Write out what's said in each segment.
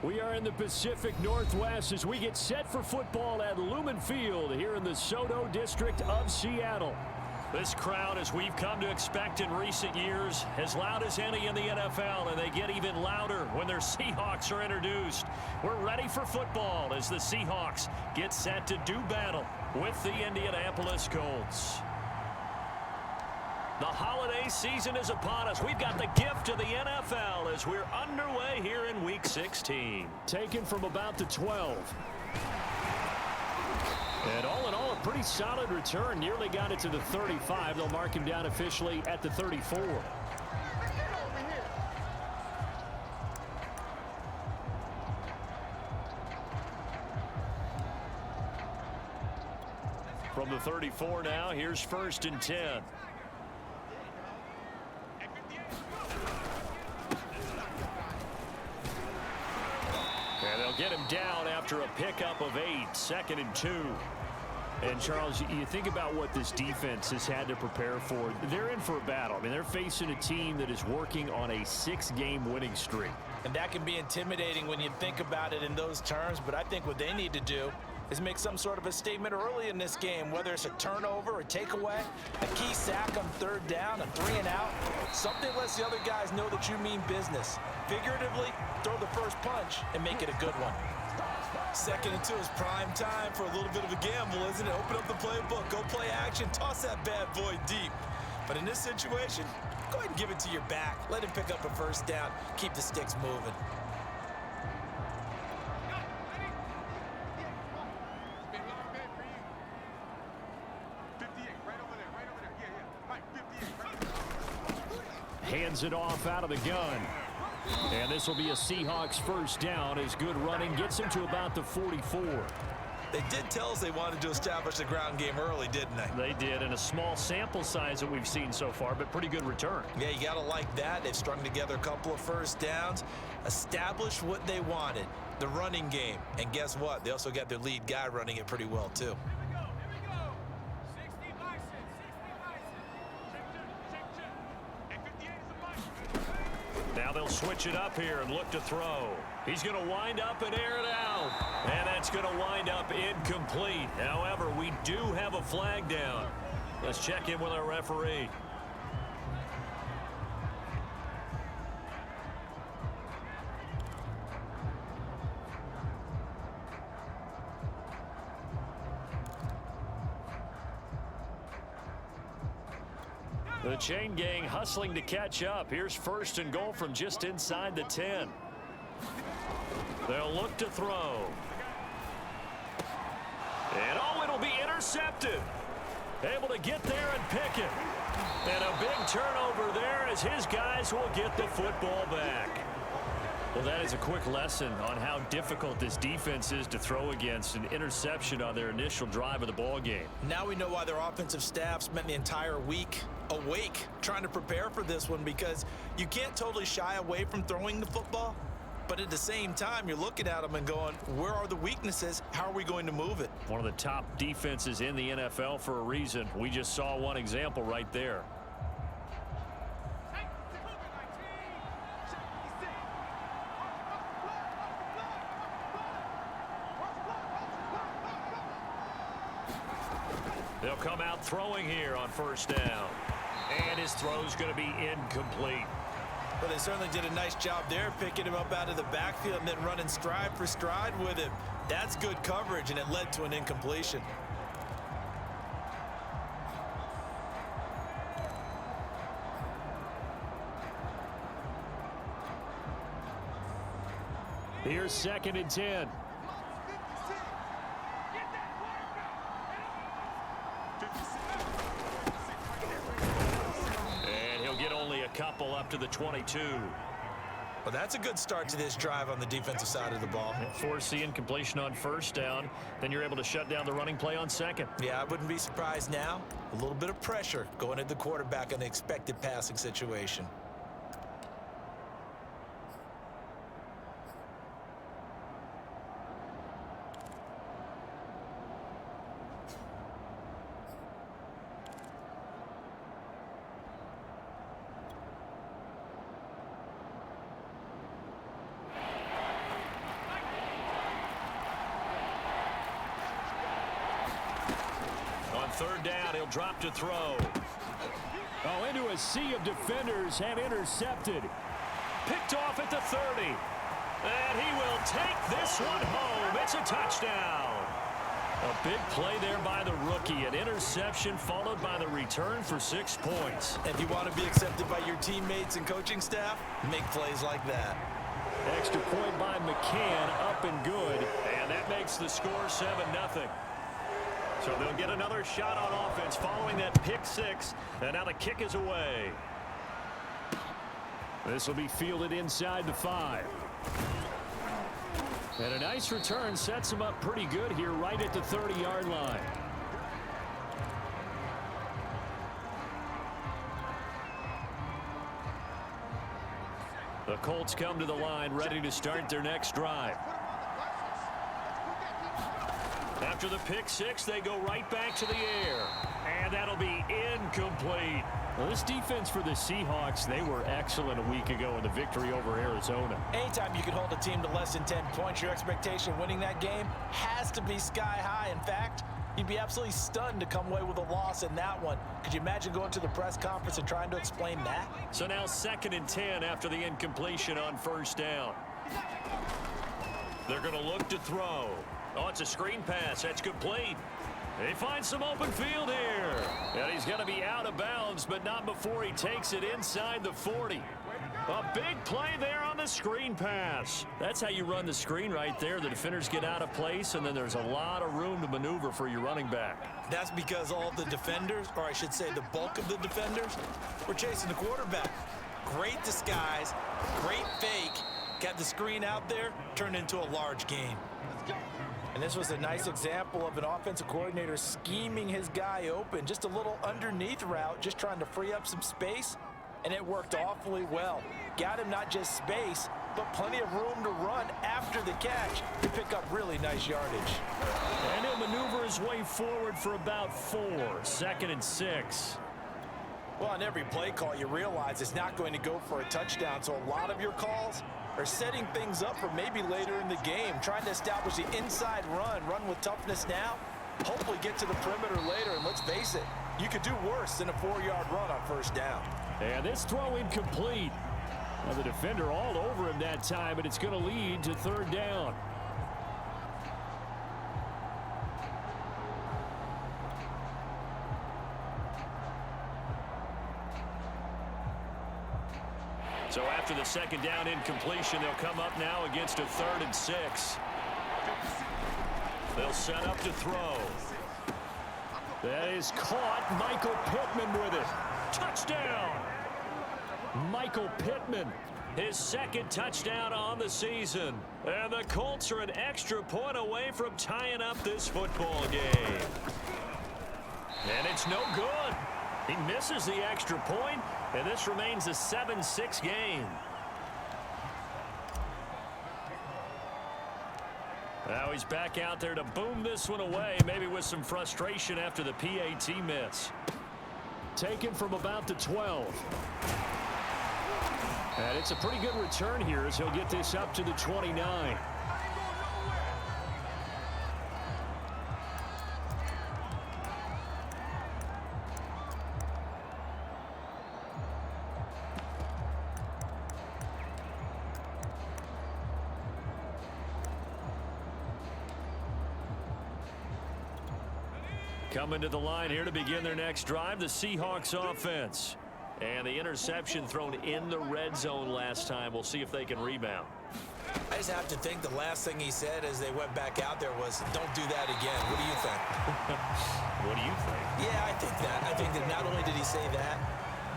We are in the Pacific Northwest as we get set for football at Lumen Field here in the Soto District of Seattle. This crowd, as we've come to expect in recent years, as loud as any in the NFL, and they get even louder when their Seahawks are introduced. We're ready for football as the Seahawks get set to do battle with the Indianapolis Colts. The holiday season is upon us. We've got the gift of the NFL as we're underway here in Week 16. Taken from about the 12. And all in all, a pretty solid return. Nearly got it to the 35. They'll mark him down officially at the 34. From the 34 now, here's 1st and 10. And they'll get him down after a pickup of 8, 2nd and 2. And, Charles, you think about what this defense has had to prepare for. They're in for a battle. I mean, they're facing a team that is working on a 6-game winning streak. And that can be intimidating when you think about it in those terms. But I think what they need to do is make some sort of a statement early in this game, whether it's a turnover, a takeaway, a key sack on 3rd down, a 3-and-out. Something lets the other guys know that you mean business. Figuratively, throw the first punch and make it a good one. 2nd and 2 is prime time for a little bit of a gamble, isn't it? Open up the playbook, go play action, toss that bad boy deep. But in this situation, go ahead and give it to your back. Let him pick up a 1st down, keep the sticks moving. Hands it off out of the gun. And this will be a Seahawks 1st down as good running gets him to about the 44. They did tell us they wanted to establish the ground game early, didn't they? They did, and a small sample size that we've seen so far, but pretty good return. Yeah, you got to like that. They've strung together a couple of 1st downs, established what they wanted, the running game. And guess what? They also got their lead guy running it pretty well, too. Now they'll switch it up here and look to throw. He's going to wind up and air it out. And that's going to wind up incomplete. However, we do have a flag down. Let's check in with our referee. The chain gang hustling to catch up. Here's 1st and goal from just inside the 10. They'll look to throw. And oh, it'll be intercepted. Able to get there and pick it. And a big turnover there as his guys will get the football back. Well, that is a quick lesson on how difficult this defense is to throw against. An interception on their initial drive of the ball game. Now we know why their offensive staff spent the entire week awake trying to prepare for this one, because you can't totally shy away from throwing the football. But at the same time, you're looking at them and going, where are the weaknesses? How are we going to move it? One of the top defenses in the NFL for a reason. We just saw one example right there. They'll come out throwing here on 1st down. And his throw's going to be incomplete. Well, they certainly did a nice job there, picking him up out of the backfield and then running stride for stride with him. That's good coverage, and it led to an incompletion. Here's 2nd and 10. Couple up to the 22. Well, that's a good start to this drive on the defensive side of the ball. Force the incompletion on 1st down. Then you're able to shut down the running play on 2nd. Yeah, I wouldn't be surprised now. A little bit of pressure going at the quarterback in the expected passing situation. third down, he'll drop to throw. Oh, into a sea of defenders and intercepted. Picked off at the 30. And he will take this one home. It's a touchdown. A big play there by the rookie. An interception followed by the return for 6 points. If you want to be accepted by your teammates and coaching staff, make plays like that. Extra point by McCann, up and good. And that makes the score 7-0. So they'll get another shot on offense following that pick 6. And now the kick is away. This will be fielded inside the 5. And a nice return sets him up pretty good here right at the 30-yard line. The Colts come to the line ready to start their next drive. After the pick 6, they go right back to the air. And that'll be incomplete. Well, this defense for the Seahawks, they were excellent a week ago in the victory over Arizona. Anytime you can hold a team to less than 10 points, your expectation of winning that game has to be sky high. In fact, you'd be absolutely stunned to come away with a loss in that one. Could you imagine going to the press conference and trying to explain that? So now 2nd and 10 after the incompletion on first down. They're going to look to throw. Oh, it's a screen pass. That's complete. He finds some open field here. And he's going to be out of bounds, but not before he takes it inside the 40. A big play there on the screen pass. That's how you run the screen right there. The defenders get out of place, and then there's a lot of room to maneuver for your running back. That's because all the defenders, or I should say the bulk of the defenders, were chasing the quarterback. Great disguise, great fake. Got the screen out there, turned into a large gain. And this was a nice example of an offensive coordinator scheming his guy open. Just a little underneath route, just trying to free up some space. And it worked awfully well. Got him not just space, but plenty of room to run after the catch to pick up really nice yardage. And he'll maneuver his way forward for about 4. 2nd and 6. Well, on every play call, you realize it's not going to go for a touchdown. So a lot of your calls are setting things up for maybe later in the game, trying to establish the inside run with toughness now, hopefully get to the perimeter later. And let's face it, you could do worse than a 4-yard run on first down. And this throw incomplete. Now the defender all over him that time, and it's going to lead to 3rd down. So after the 2nd down incompletion, they'll come up now against a 3rd and 6. They'll set up to throw. That is caught. Michael Pittman with it. Touchdown! Michael Pittman, his 2nd touchdown on the season. And the Colts are an extra point away from tying up this football game. And it's no good. He misses the extra point, and this remains a 7-6 game. Now he's back out there to boom this one away, maybe with some frustration after the PAT miss. Taken from about the 12. And it's a pretty good return here as he'll get this up to the 29. Coming to the line here to begin their next drive, the Seahawks offense. And the interception thrown in the red zone last time. We'll see if they can rebound. I just have to think the last thing he said as they went back out there was, don't do that again. What do you think? What do you think? Yeah, I think that. I think that not only did he say that,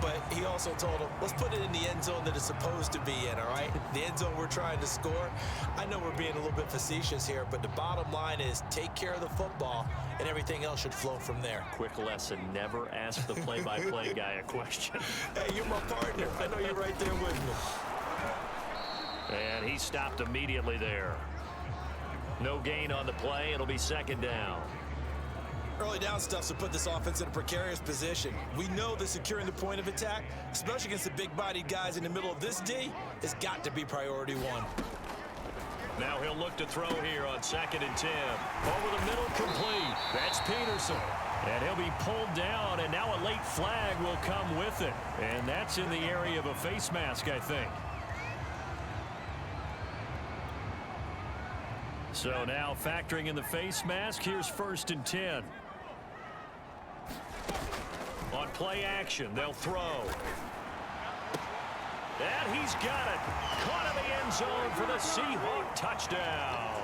but he also told him, let's put it in the end zone that it's supposed to be in, all right? The end zone we're trying to score. I know we're being a little bit facetious here, but the bottom line is take care of the football, and everything else should flow from there. Quick lesson, never ask the play-by-play guy a question. Hey, you're my partner. I know you're right there with me. And he stopped immediately there. No gain on the play. It'll be 2nd down. Early down stuff to put this offense in a precarious position. We know that securing the point of attack, especially against the big-bodied guys in the middle of this D, has got to be priority 1. Now he'll look to throw here on 2nd and 10. Over the middle, complete. That's Peterson. And he'll be pulled down, and now a late flag will come with it. And that's in the area of a face mask, I think. So now factoring in the face mask, here's 1st and 10. On play action, they'll throw. And he's got it. Caught in the end zone for the Seahawks touchdown.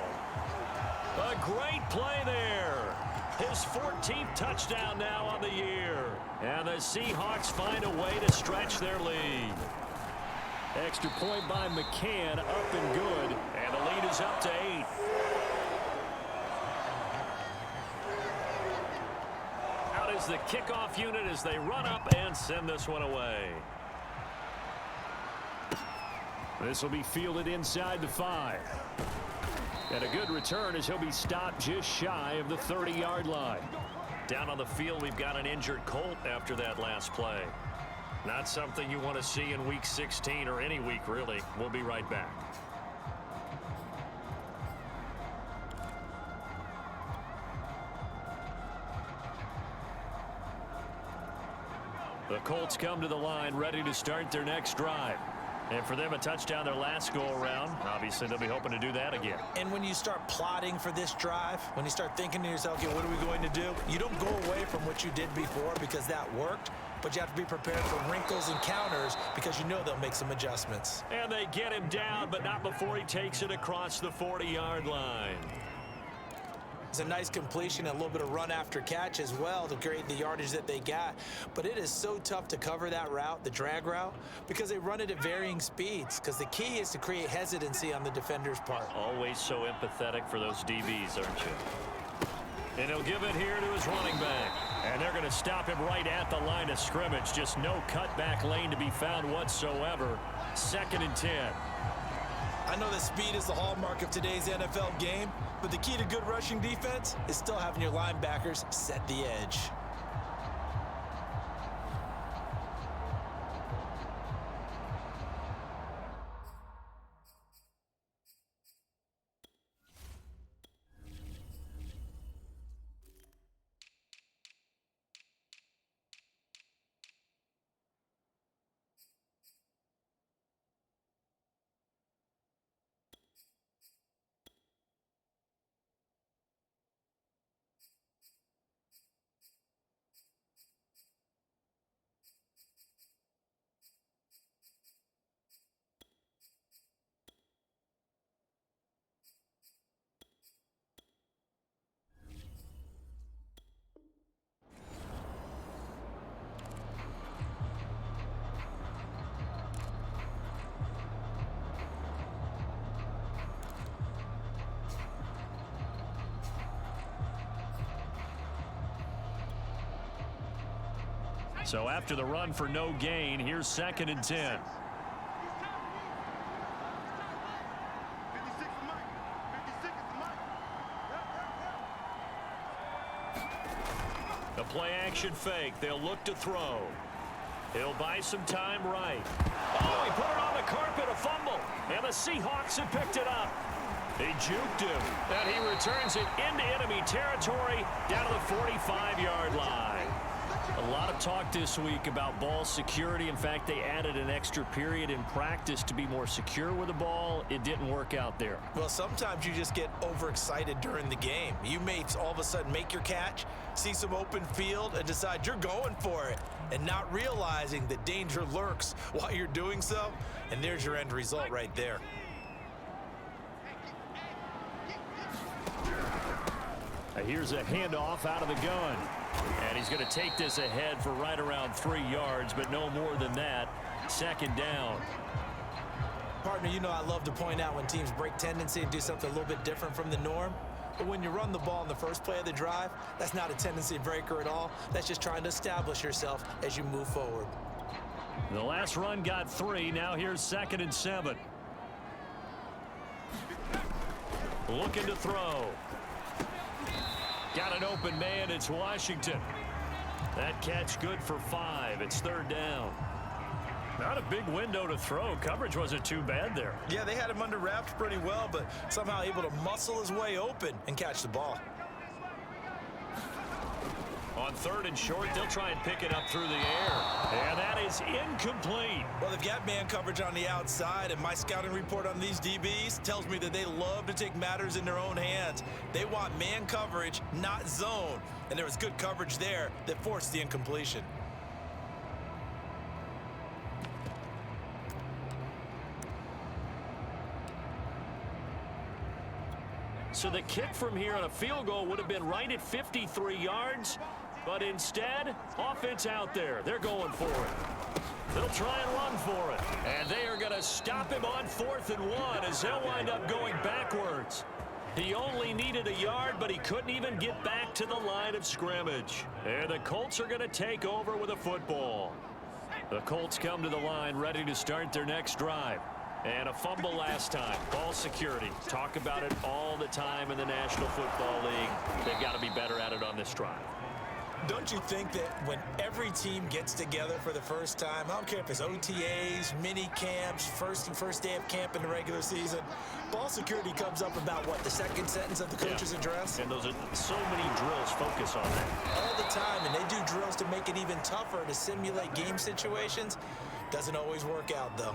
A great play there. His 14th touchdown now on the year. And the Seahawks find a way to stretch their lead. Extra point by McCann, up and good. And the lead is up to 8. Out is the kickoff unit as they run up and send this one away. This will be fielded inside the 5. And a good return as he'll be stopped just shy of the 30-yard line. Down on the field, we've got an injured Colt after that last play. Not something you want to see in Week 16 or any week, really. We'll be right back. The Colts come to the line ready to start their next drive. And for them, a touchdown their last go-around. Obviously, they'll be hoping to do that again. And when you start plotting for this drive, when you start thinking to yourself, okay, what are we going to do? You don't go away from what you did before because that worked, but you have to be prepared for wrinkles and counters because you know they'll make some adjustments. And they get him down, but not before he takes it across the 40-yard line. It's a nice completion and a little bit of run after catch as well to create the yardage that they got. But it is so tough to cover that route, the drag route, because they run it at varying speeds. Because the key is to create hesitancy on the defender's part. Always so empathetic for those DBs, aren't you? And he'll give it here to his running back. And they're going to stop him right at the line of scrimmage. Just no cutback lane to be found whatsoever. 2nd and 10. I know that speed is the hallmark of today's NFL game, but the key to good rushing defense is still having your linebackers set the edge. So after the run for no gain, here's 2nd and 10. The play action fake. They'll look to throw. He'll buy some time right. Oh, he put it on the carpet, a fumble. And the Seahawks have picked it up. They juked him. And he returns it into enemy territory down to the 45-yard line. A lot of talk this week about ball security. In fact, they added an extra period in practice to be more secure with the ball. It didn't work out there. Well, sometimes you just get overexcited during the game. You may all of a sudden make your catch, see some open field, and decide you're going for it, and not realizing that danger lurks while you're doing so. And there's your end result right there. Here's a handoff out of the gun. And he's going to take this ahead for right around 3 yards, but no more than that. 2nd down. Partner, you know I love to point out when teams break tendency and do something a little bit different from the norm. But when you run the ball in the first play of the drive, that's not a tendency breaker at all. That's just trying to establish yourself as you move forward. The last run got 3. Now here's 2nd and 7. Looking to throw. Got an open man. It's Washington. That catch good for 5. It's 3rd down. Not a big window to throw. Coverage wasn't too bad there. Yeah, they had him under wraps pretty well, but somehow able to muscle his way open and catch the ball. On third and short. They'll try and pick it up through the air. And that is incomplete. Well, they've got man coverage on the outside, and my scouting report on these DBs tells me that they love to take matters in their own hands. They want man coverage, not zone. And there was good coverage there that forced the incompletion. So the kick from here on a field goal would have been right at 53 yards. But instead, offense out there. They're going for it. They'll try and run for it. And they are going to stop him on 4th and 1 as they'll wind up going backwards. He only needed a yard, but he couldn't even get back to the line of scrimmage. And the Colts are going to take over with a football. The Colts come to the line ready to start their next drive. And a fumble last time. Ball security. Talk about it all the time in the National Football League. They've got to be better at it on this drive. Don't you think that when every team gets together for the first time, I don't care if it's OTAs, mini camps, first day of camp in the regular season, ball security comes up about, what, the second sentence of the coach's address? And those are so many drills focus on that. All the time, and they do drills to make it even tougher to simulate game situations. Doesn't always work out, though.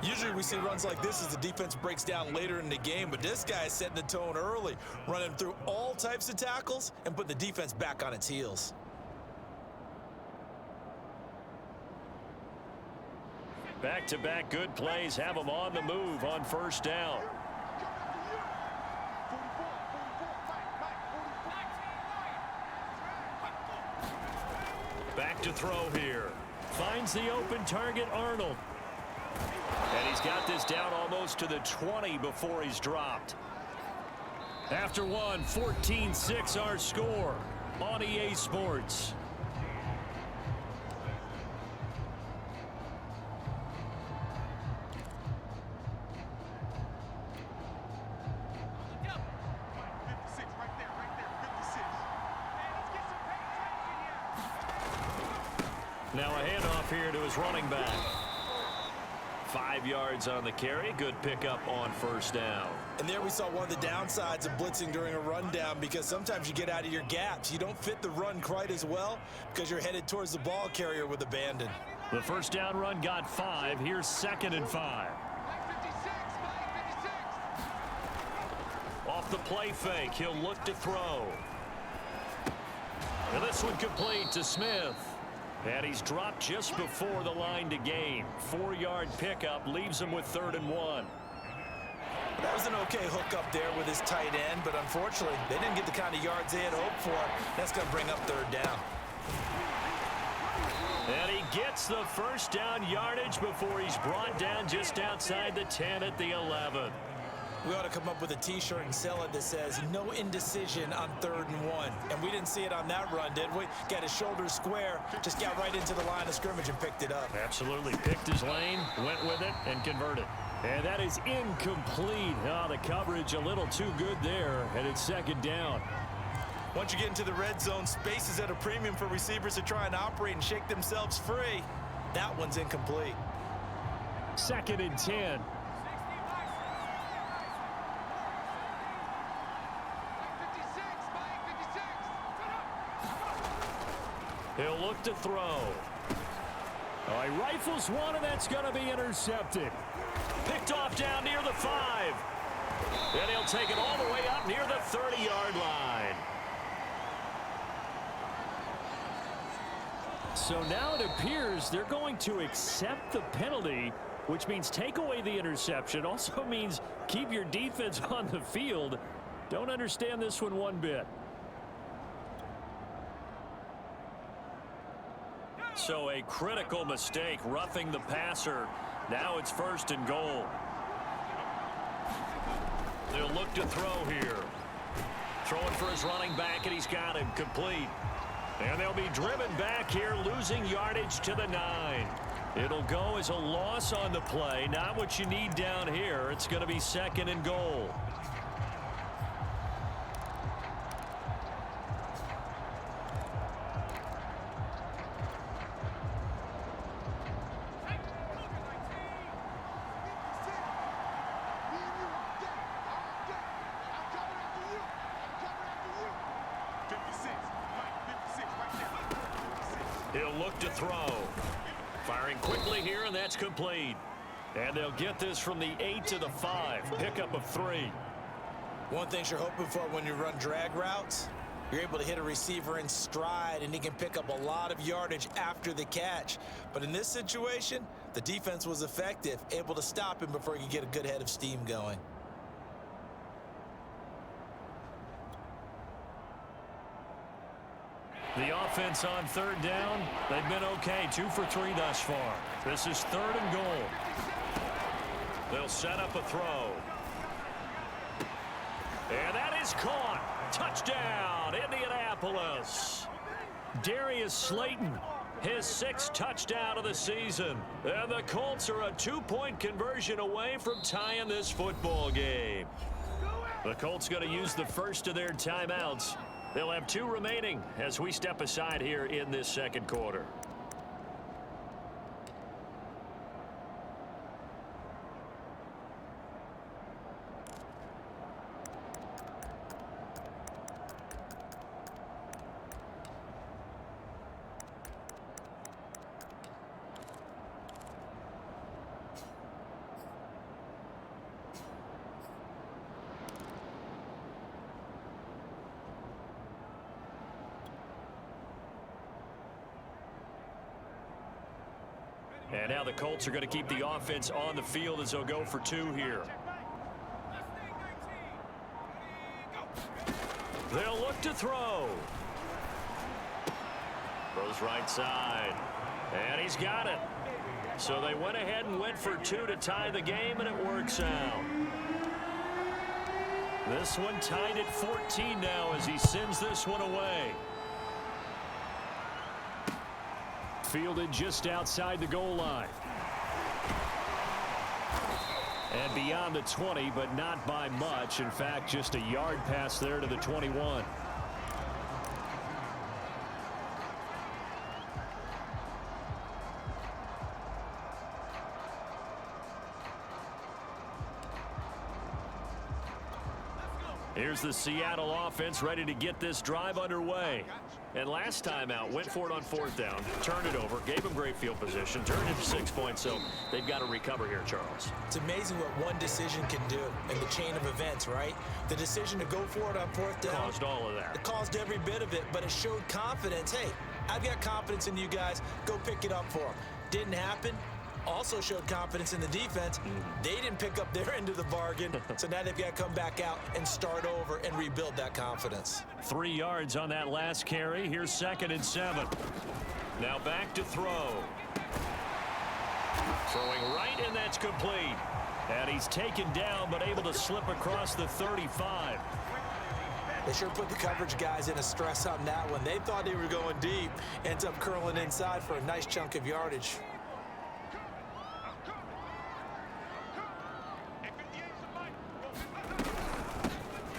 Usually we see runs like this as the defense breaks down later in the game, but this guy is setting the tone early, running through all types of tackles and putting the defense back on its heels. Back-to-back good plays have them on the move on first down. Back to throw here. Finds the open target, Arnold. And he's got this down almost to the 20 before he's dropped. After one, 14-6 our score on EA Sports. Now a handoff here to his running back. 5 yards on the carry. Good pickup on first down. And there we saw one of the downsides of blitzing during a rundown, because sometimes you get out of your gaps. You don't fit the run quite as well because you're headed towards the ball carrier with abandon. The first down run got 5. Here's 2nd and 5. Off the play fake, he'll look to throw. And this one complete to Smith. And he's dropped just before the line to gain. 4-yard pickup leaves him with 3rd and 1. That was an okay hook up there with his tight end, but unfortunately, they didn't get the kind of yards they had hoped for. That's going to bring up 3rd down. And he gets the first down yardage before he's brought down just outside the 10 at the 11. We ought to come up with a T-shirt and sell it that says no indecision on 3rd and 1. And we didn't see it on that run, did we? Got his shoulders square, just got right into the line of scrimmage and picked it up. Absolutely. Picked his lane, went with it, and converted. And that is incomplete. Oh, the coverage a little too good there, and it's 2nd down. Once you get into the red zone, space is at a premium for receivers to try and operate and shake themselves free. That one's incomplete. 2nd and 10. He'll look to throw. Oh, he rifles one, and that's going to be intercepted. Picked off down near the 5. And he'll take it all the way up near the 30-yard line. So now it appears they're going to accept the penalty, which means take away the interception. Also means keep your defense on the field. Don't understand this one bit. So a critical mistake, roughing the passer. Now it's 1st and goal. They'll look to throw here. Throwing for his running back, and he's got him complete. And they'll be driven back here, losing yardage to the 9. It'll go as a loss on the play. Not what you need down here. It's going to be 2nd and goal. He'll look to throw. Firing quickly here, and that's complete. And they'll get this from the 8 to the 5. Pickup of 3. One thing you're hoping for when you run drag routes, you're able to hit a receiver in stride, and he can pick up a lot of yardage after the catch. But in this situation, the defense was effective, able to stop him before he could get a good head of steam going. The offense on third down, they've been okay. 2 for 3 thus far. This is 3rd and goal. They'll set up a throw. And that is caught. Touchdown, Indianapolis. Darius Slayton, his 6th touchdown of the season. And the Colts are a 2-point conversion away from tying this football game. The Colts going to use the first of their timeouts. They'll have 2 remaining as we step aside here in this second quarter. And now the Colts are going to keep the offense on the field as they'll go for 2 here. They'll look to throw. Throws right side. And he's got it. So they went ahead and went for 2 to tie the game, and it works out. This one tied at 14 now as he sends this one away. Fielded just outside the goal line. And beyond the 20, but not by much. In fact, just a yard pass there to the 21. Here's the Seattle offense ready to get this drive underway. And last time out, went for it on 4th down, turned it over, gave them great field position, turned it to 6 points, so they've got to recover here, Charles. It's amazing what one decision can do in the chain of events, right? The decision to go for it on 4th down caused all of that. It caused every bit of it, but it showed confidence. Hey, I've got confidence in you guys. Go pick it up for them. Didn't happen. Also showed confidence in the defense. They didn't pick up their end of the bargain, so now they've got to come back out and start over and rebuild that confidence. 3 yards on that last carry. Here's 2nd and 7. Now back to throw. Throwing right, and that's complete. And he's taken down, but able to slip across the 35. They sure put the coverage guys in a stress on that one. They thought they were going deep. Ends up curling inside for a nice chunk of yardage.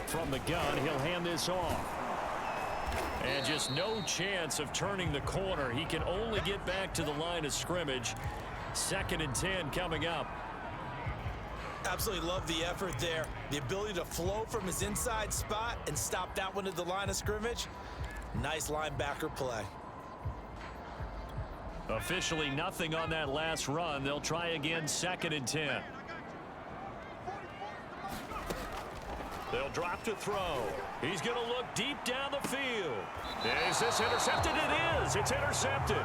From the gun, he'll hand this off. And just no chance of turning the corner. He can only get back to the line of scrimmage. 2nd and 10 coming up. Absolutely love the effort there. The ability to flow from his inside spot and stop that one at the line of scrimmage. Nice linebacker play. Officially nothing on that last run. They'll try again 2nd and 10. They'll drop to throw. He's going to look deep down the field. Is this intercepted? It is. It's intercepted.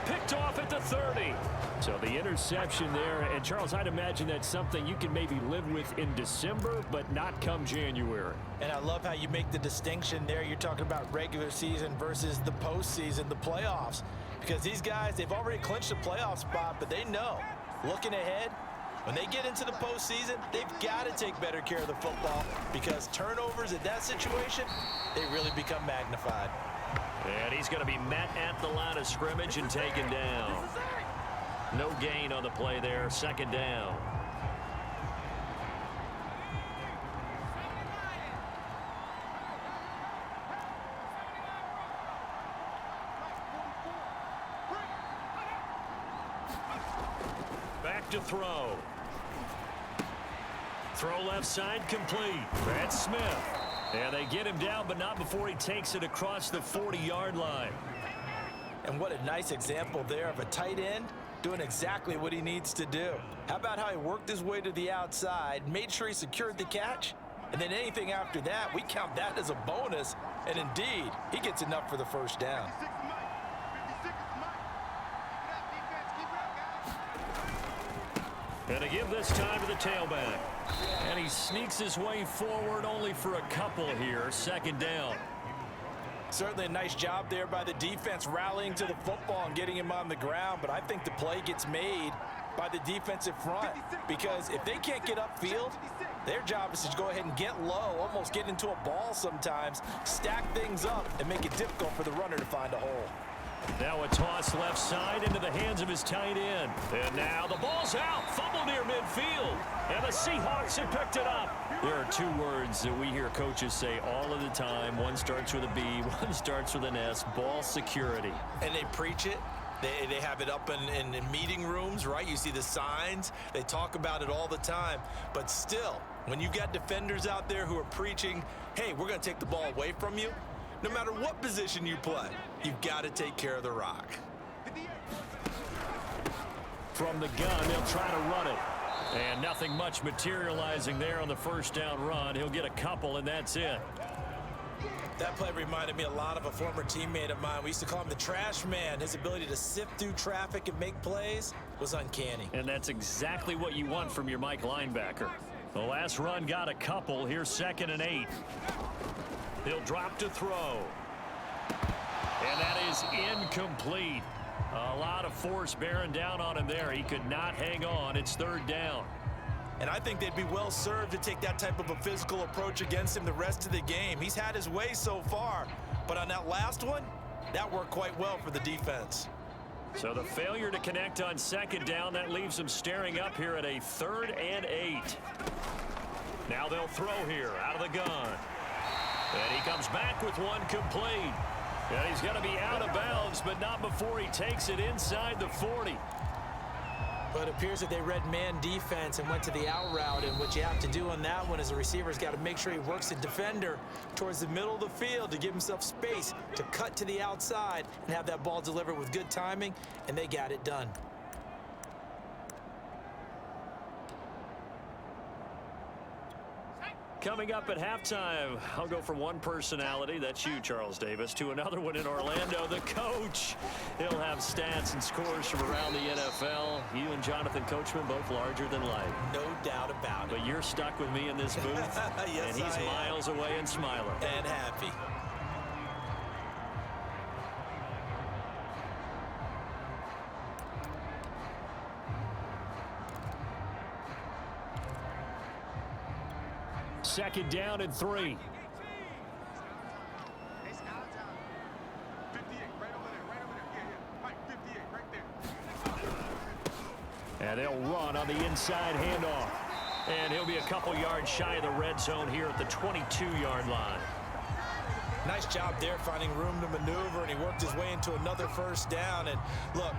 Picked off at the 30. So the interception there. And, Charles, I'd imagine that's something you can maybe live with in December, but not come January. And I love how you make the distinction there. You're talking about regular season versus the postseason, the playoffs. Because these guys, they've already clinched a playoff spot, but they know, looking ahead, when they get into the postseason, they've got to take better care of the football because turnovers in that situation, they really become magnified. And he's going to be met at the line of scrimmage and taken down. No gain on the play there. 2nd down. Back to throw. Throw left side complete. That's Smith. And they get him down, but not before he takes it across the 40-yard line. And what a nice example there of a tight end doing exactly what he needs to do. How about how he worked his way to the outside, made sure he secured the catch, and then anything after that, we count that as a bonus. And indeed, he gets enough for the first down. And to give this time to the tailback. And he sneaks his way forward only for a couple here. Second down. Certainly a nice job there by the defense rallying to the football and getting him on the ground. But I think the play gets made by the defensive front, because if they can't get upfield, their job is to go ahead and get low, almost get into a ball sometimes, stack things up, and make it difficult for the runner to find a hole. Now a toss left side into the hands of his tight end. And now the ball's out. Fumble near midfield. And the Seahawks have picked it up. There are two words that we hear coaches say all of the time. One starts with a B, one starts with an S. Ball security. And they preach it. They have it up in meeting rooms, right? You see the signs. They talk about it all the time. But still, when you've got defenders out there who are preaching, hey, we're going to take the ball away from you, no matter what position you play, you've got to take care of the rock. From the gun, they'll try to run it. And nothing much materializing there on the first down run. He'll get a couple, and that's it. That play reminded me a lot of a former teammate of mine. We used to call him the trash man. His ability to sift through traffic and make plays was uncanny. And that's exactly what you want from your Mike linebacker. The last run got a couple. Here's 2nd and 8. He'll drop to throw. And that is incomplete. A lot of force bearing down on him there. He could not hang on. It's 3rd down. And I think they'd be well served to take that type of a physical approach against him the rest of the game. He's had his way so far, but on that last one, that worked quite well for the defense. So the failure to connect on 2nd down, that leaves them staring up here at a 3rd and 8. Now they'll throw here out of the gun. And he comes back with one complete. And he's going to be out of bounds, but not before he takes it inside the 40. But it appears that they read man defense and went to the out route, and what you have to do on that one is the receiver's got to make sure he works the defender towards the middle of the field to give himself space to cut to the outside and have that ball delivered with good timing, and they got it done. Coming up at halftime, I'll go from one personality, that's you, Charles Davis, to another one in Orlando, the coach. He'll have stats and scores from around the NFL. You and Jonathan Coachman, both larger than life. No doubt about it. But you're stuck with me in this booth, yes, and he's miles away and smiling. And happy. Second down and 3. And they'll run on the inside handoff. And he'll be a couple yards shy of the red zone here at the 22-yard line. Nice job there finding room to maneuver, and he worked his way into another first down. And look,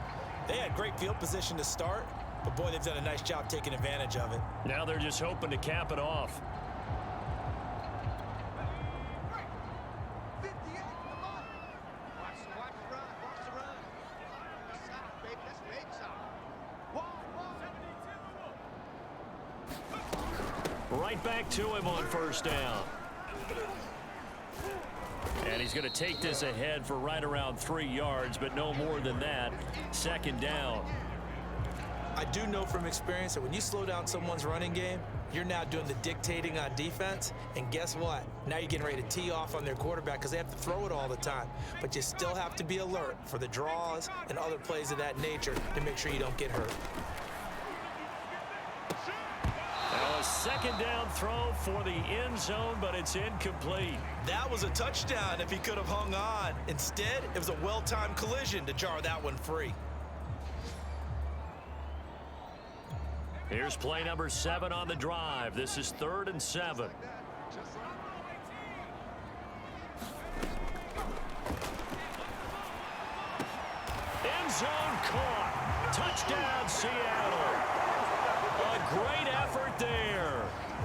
they had great field position to start, but boy, they've done a nice job taking advantage of it. Now they're just hoping to cap it off. Right back to him on first down. And he's going to take this ahead for right around 3 yards, but no more than that. Second down. I do know from experience that when you slow down someone's running game, you're now doing the dictating on defense, and guess what? Now you're getting ready to tee off on their quarterback because they have to throw it all the time. But you still have to be alert for the draws and other plays of that nature to make sure you don't get hurt. Now a second down throw for the end zone, but it's incomplete. That was a touchdown if he could have hung on. Instead, it was a well-timed collision to jar that one free. Here's play number 7 on the drive. This is 3rd and 7. End zone caught. Touchdown, Seattle. A great effort there.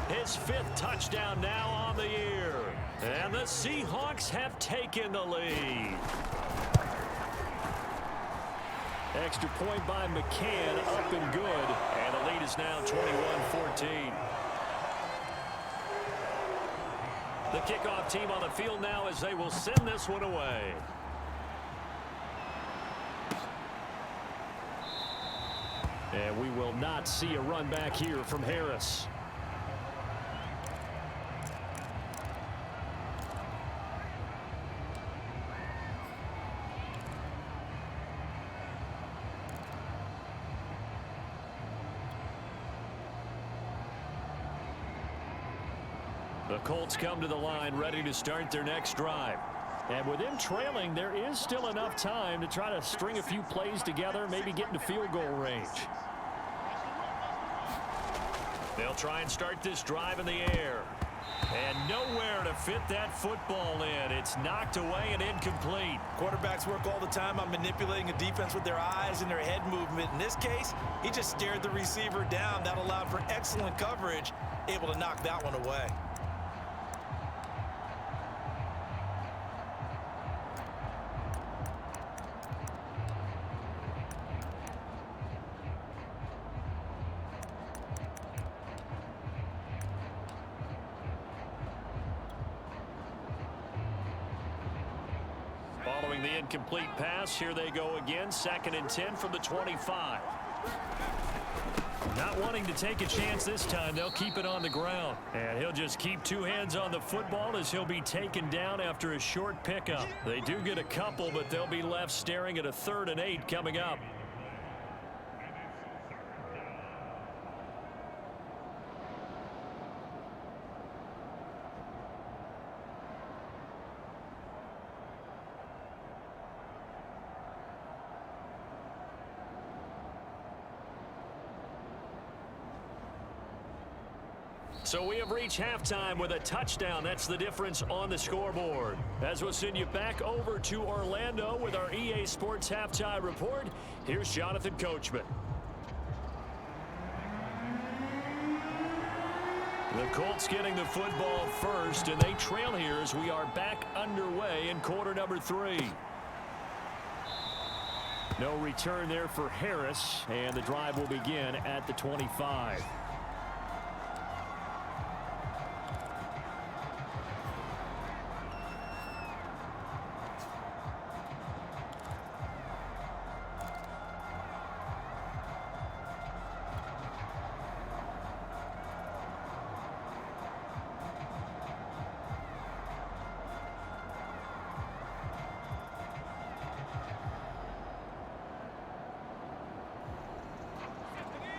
His 5th touchdown now on the year. And the Seahawks have taken the lead. Extra point by McCann, up and good. And the lead is now 21-14. The kickoff team on the field now as they will send this one away. And we will not see a run back here from Harris. The Colts come to the line ready to start their next drive. And with them trailing, there is still enough time to try to string a few plays together, maybe get into field goal range. They'll try and start this drive in the air. And nowhere to fit that football in. It's knocked away and incomplete. Quarterbacks work all the time on manipulating a defense with their eyes and their head movement. In this case, he just stared the receiver down. That allowed for excellent coverage, able to knock that one away. Following the incomplete pass, here they go again. 2nd and 10 from the 25. Not wanting to take a chance this time, they'll keep it on the ground. And he'll just keep 2 hands on the football as he'll be taken down after a short pickup. They do get a couple, but they'll be left staring at a 3rd and 8 coming up. So we have reached halftime with a touchdown. That's the difference on the scoreboard. As we'll send you back over to Orlando with our EA Sports Halftime Report, here's Jonathan Coachman. The Colts getting the football first, and they trail here as we are back underway in quarter number 3. No return there for Harris, and the drive will begin at the 25.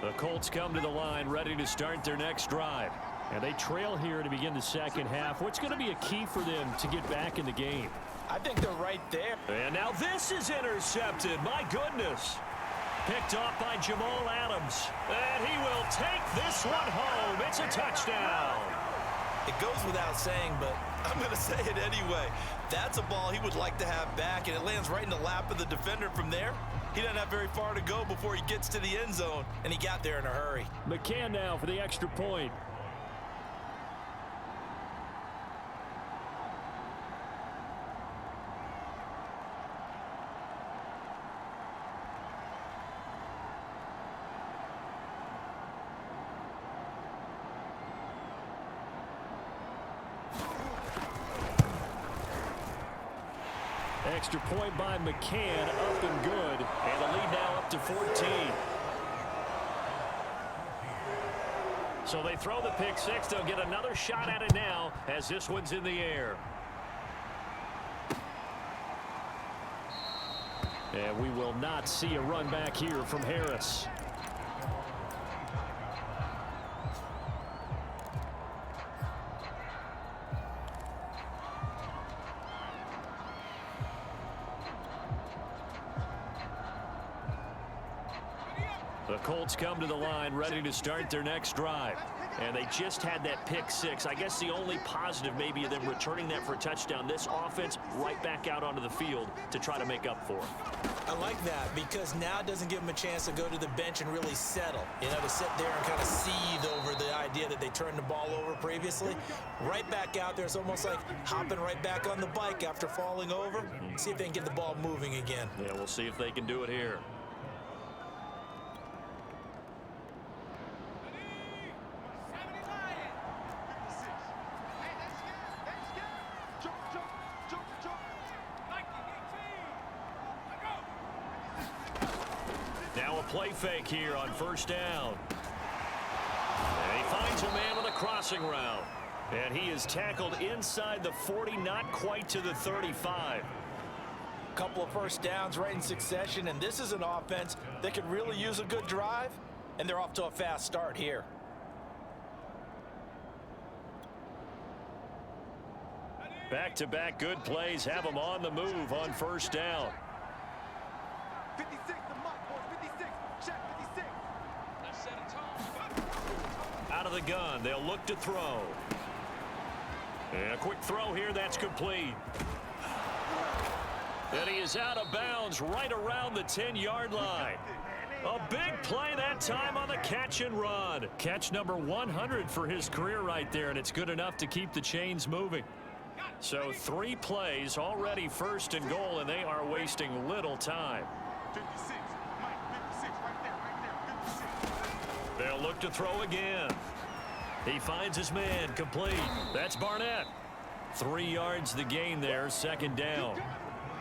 The Colts come to the line ready to start their next drive. And they trail here to begin the second half. What's going to be a key for them to get back in the game? I think they're right there. And now this is intercepted. My goodness. Picked off by Jamal Adams. And he will take this one home. It's a touchdown. It goes without saying, but I'm going to say it anyway. That's a ball he would like to have back, and it lands right in the lap of the defender from there. He doesn't have very far to go before he gets to the end zone, and he got there in a hurry. McCann now for the extra point. Extra point by McCann, up and good. And the lead now up to 14. So they throw the pick six. They'll get another shot at it now as this one's in the air. And we will not see a run back here from Harris. The Colts come to the line ready to start their next drive. And they just had that pick six. I guess the only positive maybe of them returning that for a touchdown. This offense right back out onto the field to try to make up for it. I like that because now it doesn't give them a chance to go to the bench and really settle. You know, to sit there and kind of seethe over the idea that they turned the ball over previously. Right back out there. It's almost like hopping right back on the bike after falling over. See if they can get the ball moving again. Yeah, we'll see if they can do it here. Now a play fake here on first down. And he finds a man on the crossing route. And he is tackled inside the 40, not quite to the 35. Couple of first downs right in succession, and this is an offense that could really use a good drive, and they're off to a fast start here. Back-to-back good plays have them on the move on first down. 56, the mark, boys, 56, check 56. Out of the gun, they'll look to throw. And a quick throw here, that's complete. And he is out of bounds right around the 10-yard line. A big play that time on the catch and run. Catch number 100 for his career right there, and it's good enough to keep the chains moving. So 3 plays already first and goal, and they are wasting little time. 56, Mike, 56, right there, 56. They'll look to throw again. He finds his man, complete. That's Barnett. 3 yards the gain there, second down.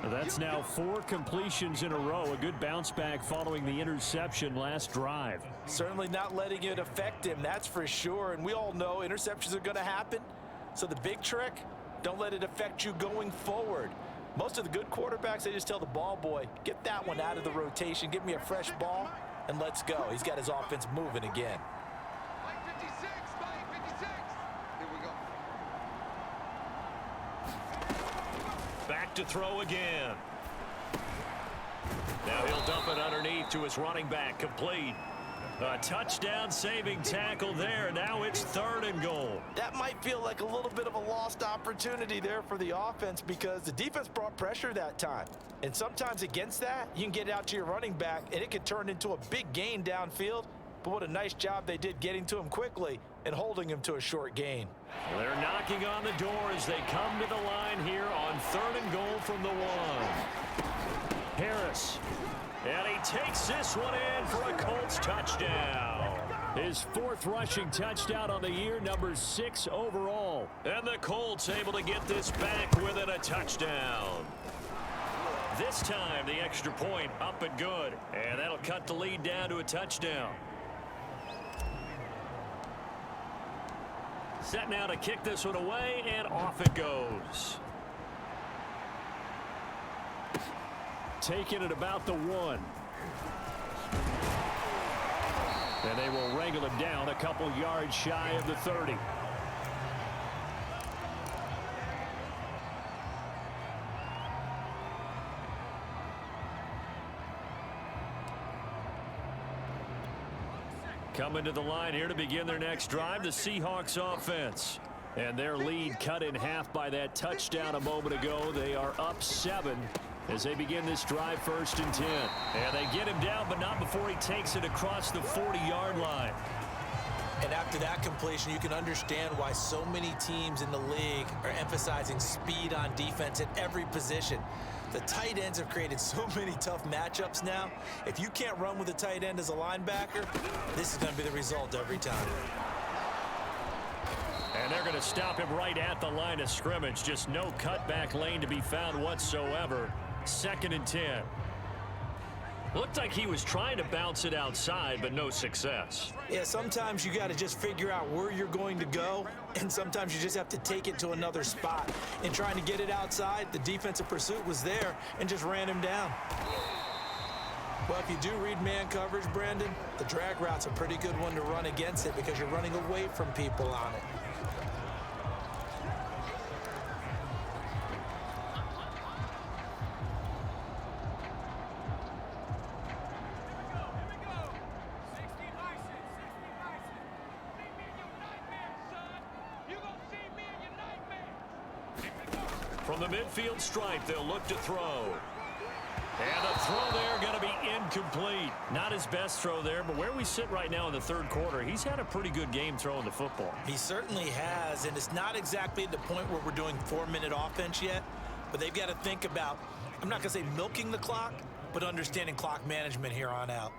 That's now 4 completions in a row. A good bounce back following the interception last drive. Certainly not letting it affect him, that's for sure. And we all know interceptions are going to happen. So the big trick, don't let it affect you going forward. Most of the good quarterbacks, they just tell the ball boy, get that one out of the rotation, give me a fresh ball, and let's go. He's got his offense moving again. Mike 56, Mike 56. Here we go. Back to throw again. Now he'll dump it underneath to his running back, complete. A touchdown saving tackle there. Now it's 3rd and goal. That might feel like a little bit of a lost opportunity there for the offense because the defense brought pressure that time. And sometimes against that, you can get out to your running back, and it could turn into a big gain downfield. But what a nice job they did getting to him quickly and holding him to a short gain. They're knocking on the door as they come to the line here on 3rd and goal from the 1. Harris. And he takes this one in for a Colts touchdown. His 4th rushing touchdown on the year, number 6 overall. And the Colts able to get this back within a touchdown. This time, the extra point up and good. And that'll cut the lead down to a touchdown. Set now to kick this one away, and off it goes. Taking it about the 1. And they will wrangle him down a couple yards shy of the 30. Coming to the line here to begin their next drive, the Seahawks offense. And their lead cut in half by that touchdown a moment ago. They are up 7 as they begin this drive, 1st and 10. And they get him down, but not before he takes it across the 40-yard line. And after that completion, you can understand why so many teams in the league are emphasizing speed on defense at every position. The tight ends have created so many tough matchups now. If you can't run with a tight end as a linebacker, this is going to be the result every time. And they're going to stop him right at the line of scrimmage. Just no cutback lane to be found whatsoever. 2nd and 10. Looked like he was trying to bounce it outside, but no success. Yeah, sometimes you got to just figure out where you're going to go, and sometimes you just have to take it to another spot. In trying to get it outside, the defensive pursuit was there and just ran him down. Well, if you do read man coverage, Brandon, the drag route's a pretty good one to run against it because you're running away from people on it. From the midfield stripe, they'll look to throw. And the throw there going to be incomplete. Not his best throw there, but where we sit right now in the 3rd quarter, he's had a pretty good game throwing the football. He certainly has, and it's not exactly at the point where we're doing 4-minute offense yet, but they've got to think about, I'm not going to say milking the clock, but understanding clock management here on out.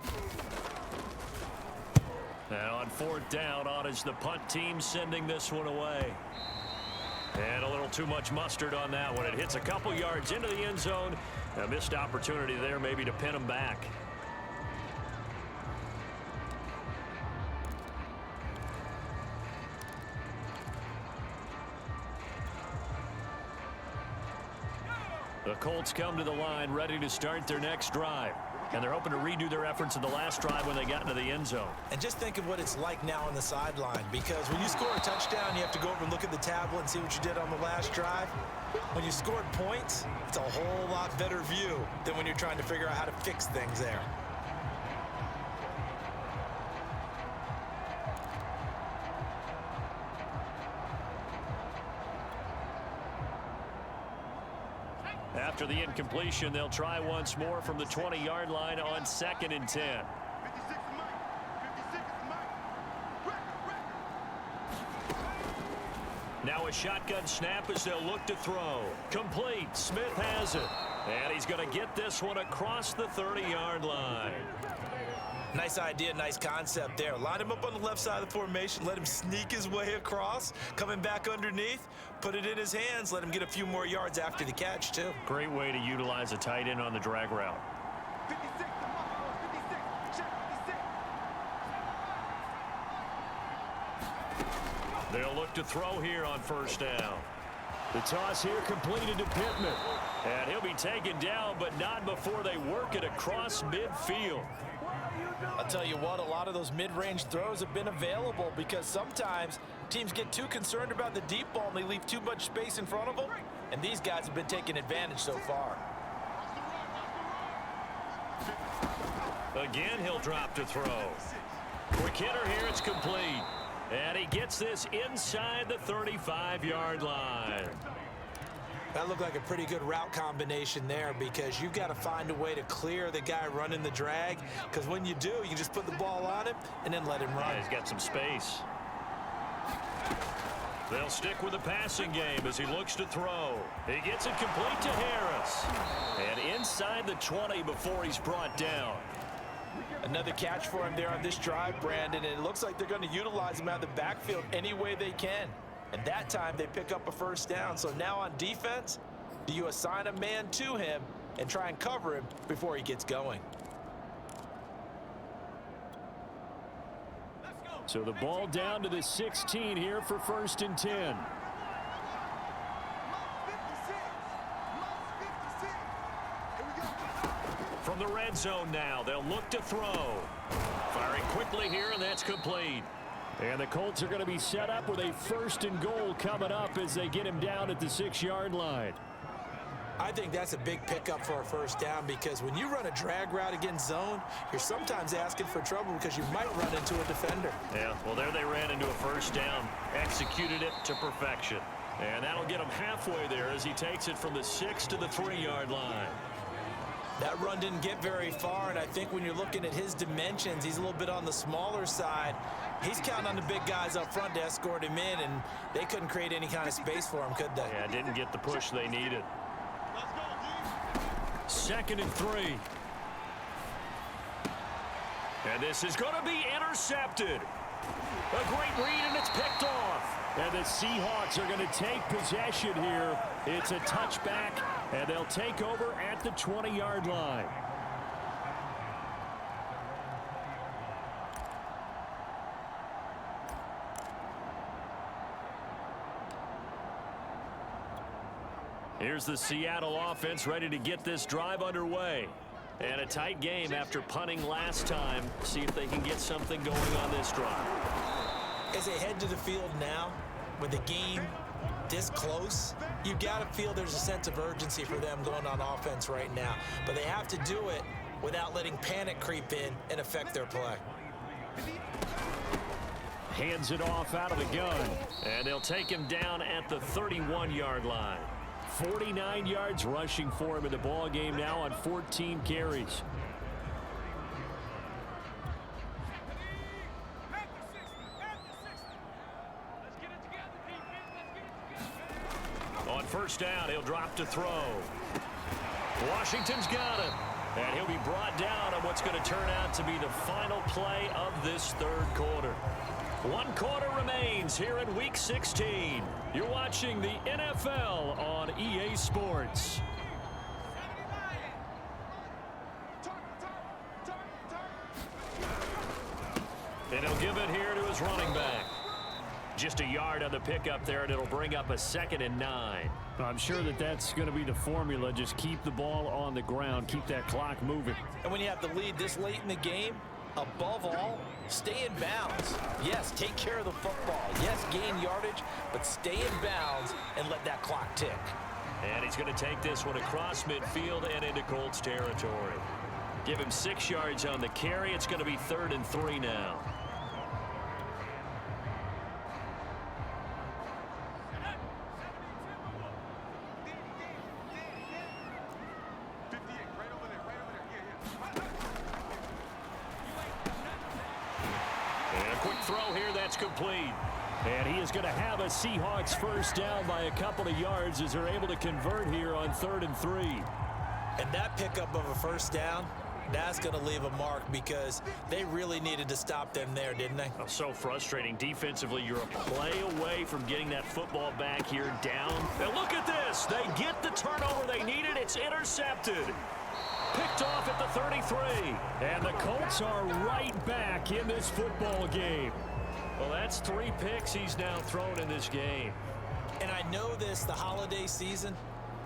Now on 4th down, on is the punt team sending this one away. And a little too much mustard on that one. It hits a couple yards into the end zone. A missed opportunity there maybe to pin him back. The Colts come to the line ready to start their next drive. And they're hoping to redo their efforts in the last drive when they got into the end zone. And just think of what it's like now on the sideline, because when you score a touchdown, you have to go over and look at the tablet and see what you did on the last drive. When you scored points, it's a whole lot better view than when you're trying to figure out how to fix things there. After the incompletion, they'll try once more from the 20-yard line on 2nd and 10. 56 to Mike. 56 to Mike. Record. Now a shotgun snap as they'll look to throw. Complete. Smith has it. And he's going to get this one across the 30-yard line. Nice idea, nice concept there. Line him up on the left side of the formation, let him sneak his way across, coming back underneath, put it in his hands, let him get a few more yards after the catch, too. Great way to utilize a tight end on the drag route. 56 to Mike. 56. Check 56. They'll look to throw here on 1st down. The toss here completed to Pittman. And he'll be taken down, but not before they work it across midfield. I'll tell you what, a lot of those mid-range throws have been available because sometimes teams get too concerned about the deep ball and they leave too much space in front of them. And these guys have been taking advantage so far. Again, he'll drop to throw. Quick hitter here, it's complete. And he gets this inside the 35-yard line. That looked like a pretty good route combination there, because you've got to find a way to clear the guy running the drag, because when you do, you can just put the ball on him and then let him run. Yeah, he's got some space. They'll stick with the passing game as he looks to throw. He gets it complete to Harris. And inside the 20 before he's brought down. Another catch for him there on this drive, Brandon, and it looks like they're going to utilize him out of the backfield any way they can. And that time they pick up a 1st down. So now on defense, do you assign a man to him and try and cover him before he gets going? So the ball down to the 16 here for 1st and 10. 56. Mike 56. Here we go. From the red zone now, they'll look to throw. Firing quickly here, and that's complete. And the Colts are going to be set up with a 1st and goal coming up as they get him down at the 6-yard line. I think that's a big pickup for a 1st down, because when you run a drag route against zone, you're sometimes asking for trouble because you might run into a defender. Yeah, well, there they ran into a 1st down, executed it to perfection. And that'll get him halfway there as he takes it from the 6 to the 3-yard line. That run didn't get very far, and I think when you're looking at his dimensions, he's a little bit on the smaller side. He's counting on the big guys up front to escort him in, and they couldn't create any kind of space for him, could they? Yeah, didn't get the push they needed. 2nd and 3. And this is going to be intercepted. A great read, and it's picked off. And the Seahawks are going to take possession here. It's a touchback, and they'll take over at the 20-yard line. Here's the Seattle offense ready to get this drive underway. And a tight game after punting last time. See if they can get something going on this drive. As they head to the field now, with the game this close, you've got to feel there's a sense of urgency for them going on offense right now. But they have to do it without letting panic creep in and affect their play. Hands it off out of the gun. And they'll take him down at the 31-yard line. 49 yards rushing for him in the ball game now on 14 carries. On 1st down, he'll drop to throw. Washington's got him. And he'll be brought down on what's going to turn out to be the final play of this 3rd quarter. 1 quarter remains here in Week 16. You're watching the NFL on EA Sports. And he'll give it here to his running back. Just a yard on the pickup there, and it'll bring up a 2nd and 9. I'm sure that's going to be the formula. Just keep the ball on the ground. Keep that clock moving. And when you have the lead this late in the game, above all, stay in bounds. Yes, take care of the football. Yes, gain yardage, but stay in bounds and let that clock tick. And he's going to take this one across midfield and into Colts territory. Give him 6 yards on the carry. It's going to be 3rd and 3 now. Throw here, that's complete. And he is going to have a Seahawks first down by a couple of yards as they're able to convert here on 3rd and 3. And that pickup of a first down, that's going to leave a mark because they really needed to stop them there, didn't they? Oh, so frustrating. Defensively, you're a play away from getting that football back here down. And look at this. They get the turnover they needed. It's intercepted. Picked off at the 33. And the Colts are right back in this football game. Well, that's 3 picks he's now thrown in this game. And I know this, the holiday season,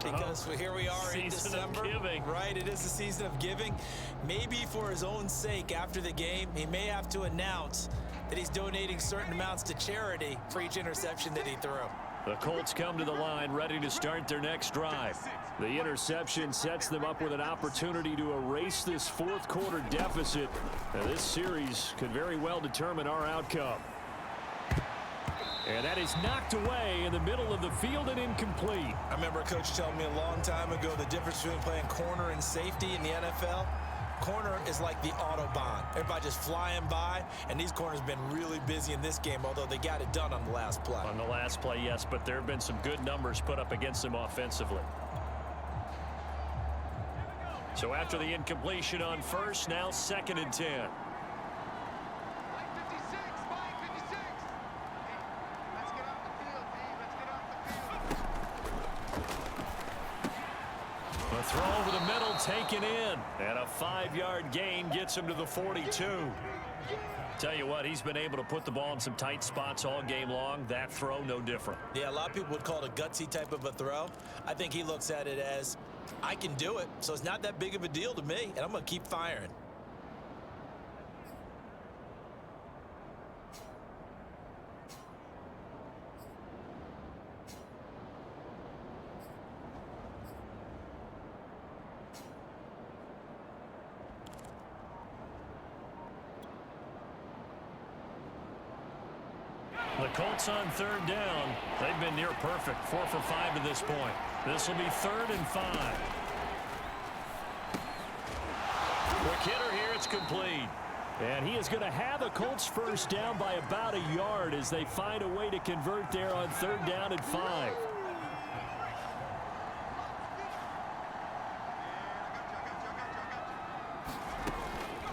because here we are in December. Season of giving. Right, it is the season of giving. Maybe for his own sake after the game, he may have to announce that he's donating certain amounts to charity for each interception that he threw. The Colts come to the line ready to start their next drive. The interception sets them up with an opportunity to erase this 4th quarter deficit. Now, this series could very well determine our outcome. And that is knocked away in the middle of the field and incomplete. I remember a coach telling me a long time ago the difference between playing corner and safety in the NFL. Corner is like the Autobahn. Everybody just flying by, and these corners have been really busy in this game, although they got it done on the last play. On the last play, yes, but there have been some good numbers put up against them offensively. So after the incompletion on first, now 2nd and 10. A throw over the middle, taken in. And a 5-yard gain gets him to the 42. Tell you what, he's been able to put the ball in some tight spots all game long. That throw, no different. Yeah, a lot of people would call it a gutsy type of a throw. I think he looks at it as, I can do it, so it's not that big of a deal to me, and I'm going to keep firing. The Colts on 3rd down. They've been near perfect. 4 for 5 to this point. This will be 3rd and 5. Quick hitter here. It's complete. And he is going to have a Colts first down by about a yard as they find a way to convert there on 3rd down and 5.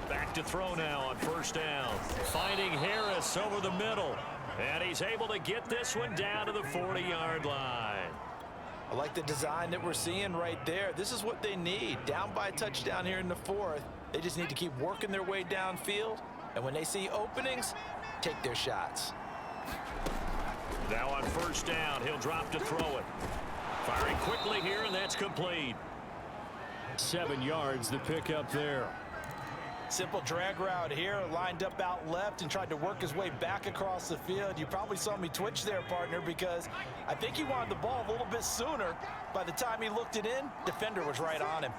Back to throw now on 1st down. Finding Harris over the middle. And he's able to get this one down to the 40-yard line. I like the design that we're seeing right there. This is what they need. Down by a touchdown here in the 4th. They just need to keep working their way downfield. And when they see openings, take their shots. Now on 1st down, he'll drop to throw it. Firing quickly here, and that's complete. 7 yards to pick up there. Simple drag route here, lined up out left and tried to work his way back across the field. You probably saw me twitch there, partner, because I think he wanted the ball a little bit sooner. By the time he looked it in, defender was right on him.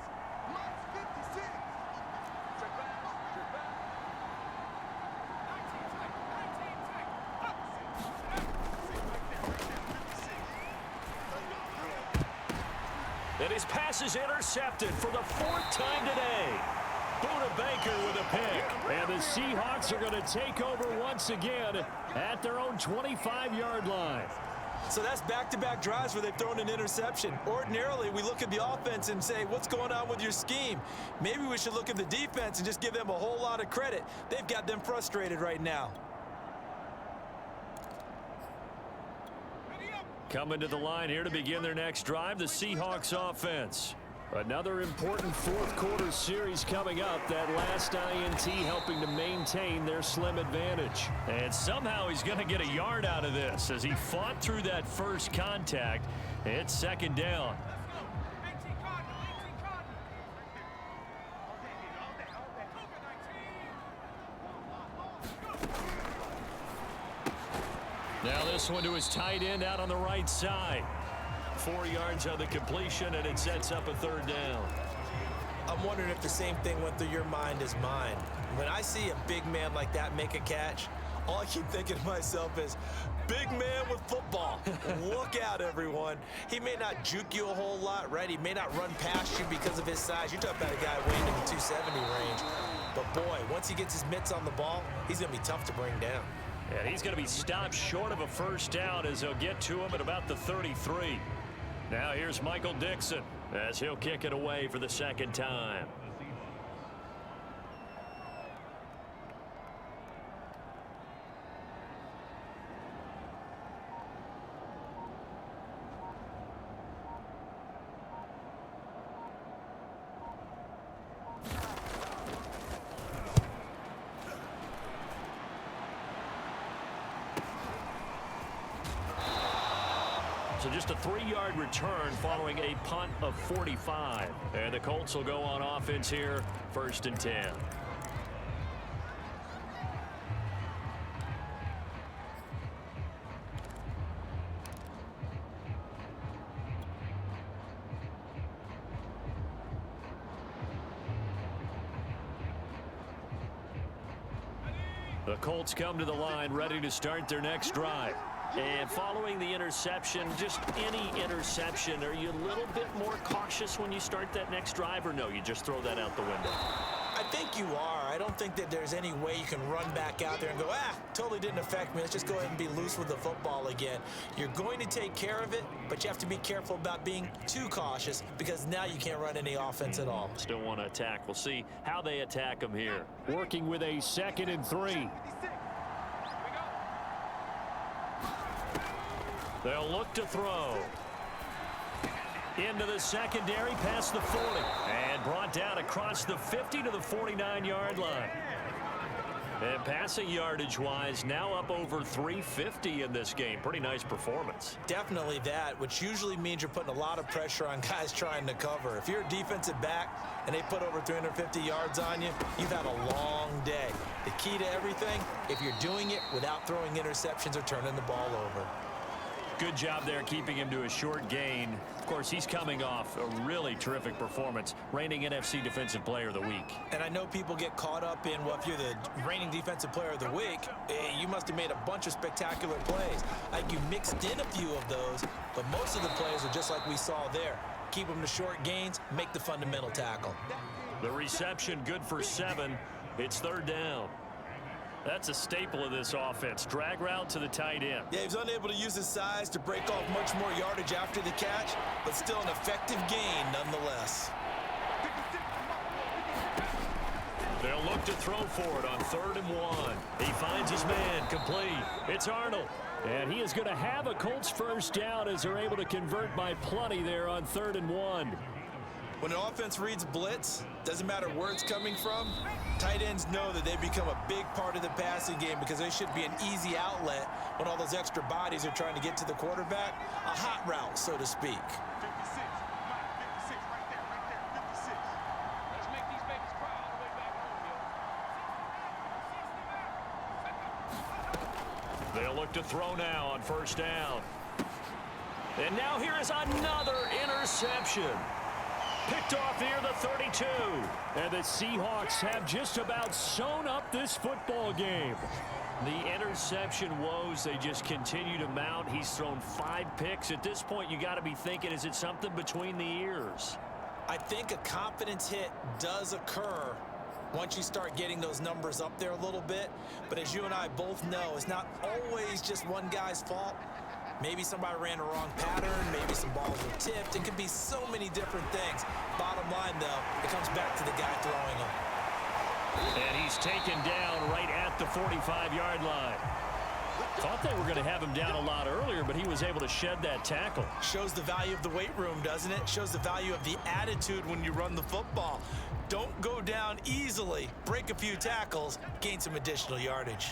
And his pass is intercepted for the 4th time today. Buda Baker with a pick. And the Seahawks are going to take over once again at their own 25-yard line. So that's back-to-back drives where they've thrown an interception. Ordinarily, we look at the offense and say, what's going on with your scheme? Maybe we should look at the defense and just give them a whole lot of credit. They've got them frustrated right now. Coming to the line here to begin their next drive, the Seahawks offense. Another important fourth-quarter series coming up. That last INT helping to maintain their slim advantage. And somehow he's going to get a yard out of this as he fought through that first contact. It's second down. Now this one to his tight end out on the right side. 4 yards on the completion, and it sets up a third down. I'm wondering if the same thing went through your mind as mine. When I see a big man like that make a catch, all I keep thinking to myself is, big man with football. Look out, everyone. He may not juke you a whole lot, right? He may not run past you because of his size. You're talking about a guy weighing in the 270 range. But, boy, once he gets his mitts on the ball, he's going to be tough to bring down. And he's going to be stopped short of a first down as they'll get to him at about the 33. Now here's Michael Dixon as he'll kick it away for the second time. So just a 3-yard return following a punt of 45. And the Colts will go on offense here, 1st and 10. The Colts come to the line ready to start their next drive. And following the interception, just any interception, are you a little bit more cautious when you start that next drive, or no, you just throw that out the window? I think you are. I don't think that there's any way you can run back out there and go, totally didn't affect me. Let's just go ahead and be loose with the football again. You're going to take care of it, but you have to be careful about being too cautious because now you can't run any offense at all. Still want to attack. We'll see how they attack them here. Working with a 2nd and 3. They'll look to throw. Into the secondary, past the 40. And brought down across the 50 to the 49-yard line. And passing yardage-wise, now up over 350 in this game. Pretty nice performance. Definitely that, which usually means you're putting a lot of pressure on guys trying to cover. If you're a defensive back and they put over 350 yards on you, you've had a long day. The key to everything, if you're doing it without throwing interceptions or turning the ball over. Good job there keeping him to a short gain. Of course, he's coming off a really terrific performance, reigning NFC Defensive Player of the Week. And I know people get caught up in, well, if you're the reigning Defensive Player of the Week, you must have made a bunch of spectacular plays. Like you mixed in a few of those, but most of the plays are just like we saw there. Keep them to short gains, make the fundamental tackle. The reception good for 7. It's 3rd down. That's a staple of this offense. Drag route to the tight end. Yeah, he was unable to use his size to break off much more yardage after the catch, but still an effective gain nonetheless. They'll look to throw for it on 3rd and 1. He finds his man, complete. It's Arnold. And he is going to have a Colts first down as they're able to convert by plenty there on 3rd and 1. When an offense reads blitz, doesn't matter where it's coming from, tight ends know that they become a big part of the passing game because they should be an easy outlet when all those extra bodies are trying to get to the quarterback. A hot route, so to speak. 56, Mike, 56, right there, 56. Let's make these babies cry all the way back home, yo. They'll look to throw now on 1st down. And now here is another interception. Picked off near the 32. And the Seahawks have just about sewn up this football game. The interception woes, they just continue to mount. He's thrown 5 picks. At this point, you got to be thinking, is it something between the ears? I think a confidence hit does occur once you start getting those numbers up there a little bit. But as you and I both know, it's not always just one guy's fault. Maybe somebody ran a wrong pattern. Maybe some balls were tipped. It could be so many different things. Bottom line, though, it comes back to the guy throwing them. And he's taken down right at the 45-yard line. Thought they were going to have him down a lot earlier, but he was able to shed that tackle. Shows the value of the weight room, doesn't it? Shows the value of the attitude when you run the football. Don't go down easily. Break a few tackles, gain some additional yardage.